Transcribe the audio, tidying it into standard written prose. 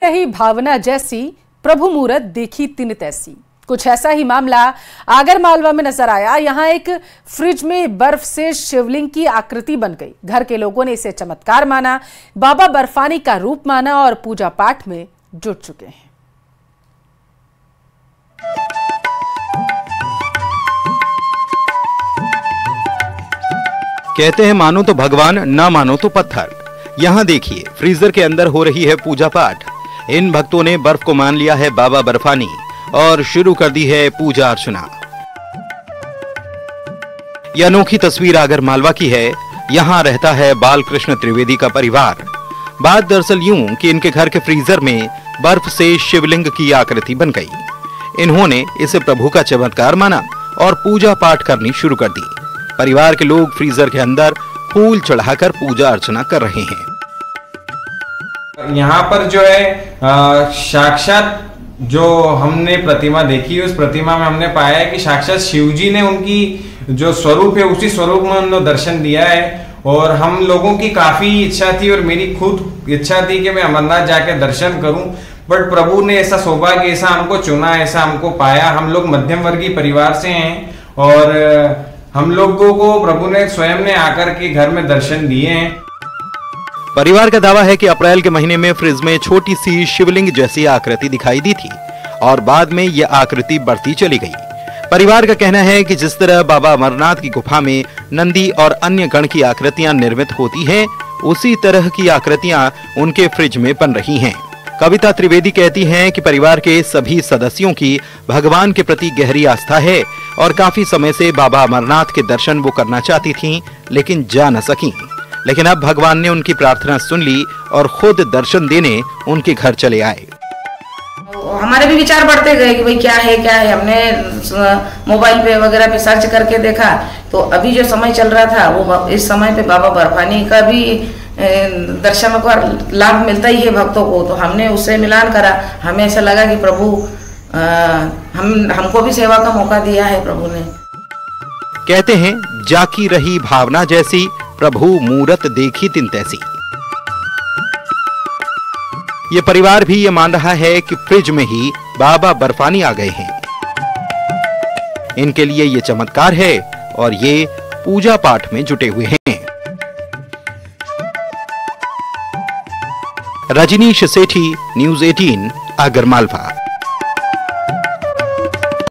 रही भावना जैसी, प्रभु मूरत देखी तिन तैसी। कुछ ऐसा ही मामला आगर मालवा में नजर आया। यहाँ एक फ्रिज में बर्फ से शिवलिंग की आकृति बन गई। घर के लोगों ने इसे चमत्कार माना, बाबा बर्फानी का रूप माना और पूजा पाठ में जुट चुके हैं। कहते हैं मानो तो भगवान, ना मानो तो पत्थर। यहाँ देखिए, फ्रीजर के अंदर हो रही है पूजा पाठ। इन भक्तों ने बर्फ को मान लिया है बाबा बर्फानी और शुरू कर दी है पूजा अर्चना। यह अनोखी तस्वीर आगर मालवा की है। यहाँ रहता है बालकृष्ण त्रिवेदी का परिवार। बात दरअसल यूं कि इनके घर के फ्रीजर में बर्फ से शिवलिंग की आकृति बन गई। इन्होंने इसे प्रभु का चमत्कार माना और पूजा पाठ करनी शुरू कर दी। परिवार के लोग फ्रीजर के अंदर फूल चढ़ाकर पूजा अर्चना कर रहे हैं। यहाँ पर जो है साक्षात जो हमने प्रतिमा देखी, उस प्रतिमा में हमने पाया है कि साक्षात शिव जी ने उनकी जो स्वरूप है उसी स्वरूप में उन्होंने दर्शन दिया है। और हम लोगों की काफी इच्छा थी और मेरी खुद इच्छा थी कि मैं अमरनाथ जाके दर्शन करूं, बट प्रभु ने ऐसा सौभाग्य, ऐसा हमको चुना, ऐसा हमको पाया। हम लोग मध्यम वर्गीय परिवार से हैं और हम लोगों को प्रभु ने स्वयं ने आकर के घर में दर्शन दिए हैं। परिवार का दावा है कि अप्रैल के महीने में फ्रिज में छोटी सी शिवलिंग जैसी आकृति दिखाई दी थी और बाद में यह आकृति बढ़ती चली गई। परिवार का कहना है कि जिस तरह बाबा अमरनाथ की गुफा में नंदी और अन्य गण की आकृतियां निर्मित होती हैं, उसी तरह की आकृतियां उनके फ्रिज में बन रही हैं। कविता त्रिवेदी कहती हैं कि परिवार के सभी सदस्यों की भगवान के प्रति गहरी आस्था है और काफी समय से बाबा अमरनाथ के दर्शन वो करना चाहती थीं, लेकिन जा न सकी। लेकिन अब भगवान ने उनकी प्रार्थना सुन ली और खुद दर्शन देने उनके घर चले आए। हमारे भी विचार बढ़ते गए कि भाई क्या है। हमने मोबाइल पे वगैरह पे सर्च करके देखा तो अभी जो समय चल रहा था वो इस समय पे बाबा बर्फानी का भी दर्शन का लाभ मिलता ही है भक्तों को। तो हमने उससे मिलान करा। हमें ऐसा लगा कि प्रभु हमको भी सेवा का मौका दिया है प्रभु ने। कहते हैं जाकी रही भावना जैसी, प्रभु मूरत देखी तिन तैसी। ये परिवार भी ये मान रहा है कि फ्रिज में ही बाबा बर्फानी आ गए हैं। इनके लिए ये चमत्कार है और ये पूजा पाठ में जुटे हुए हैं। रजनीश सेठी, न्यूज़ 18, आगर मालवा।